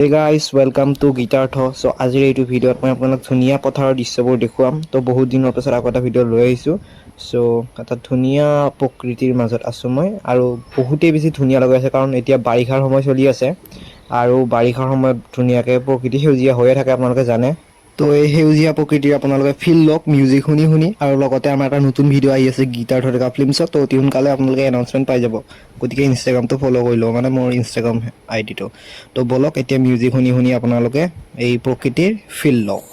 Hey guys, welcome to Guitar Talk. So আজিৰ এইটো ভিডিঅ'ত মই আপোনাক ধুনীয়া পথাৰৰ দৃশ্যবোৰ দেখুৱাম। তো বহুত দিনৰ পাছত আকৌ এটা ভিডিঅ' লৈ আহিছোঁ। চ' এটা ধুনীয়া প্ৰকৃতিৰ মাজত আছোঁ মই আৰু বহুতেই বেছি ধুনীয়া লগা আছে কাৰণ এতিয়া বাৰিষাৰ সময় চলি আছে আৰু বাৰিষাৰ সময়ত ধুনীয়াকৈ প্ৰকৃতি সেউজীয়া হৈয়ে থাকে আপোনালোকে জানে। তো এই সেউজীয়া প্ৰকৃতিৰ আপোনালোকে ফিল লওক মিউজিক শুনি শুনি আৰু লগতে আমাৰ এটা নতুন ভিডিঅ' আহি আছে গীটাৰ থকা ফিল্মছত। তো অতি সোনকালে আপোনালোকে এনাউন্সমেণ্ট পাই যাব। গতিকে ইনষ্টাগ্ৰামটো ফ'ল' কৰি লওক, মানে মোৰ ইনষ্টাগ্ৰাম আইডিটো। তো বলক এতিয়া মিউজিক শুনি শুনি আপোনালোকে এই প্ৰকৃতিৰ ফিল লওক।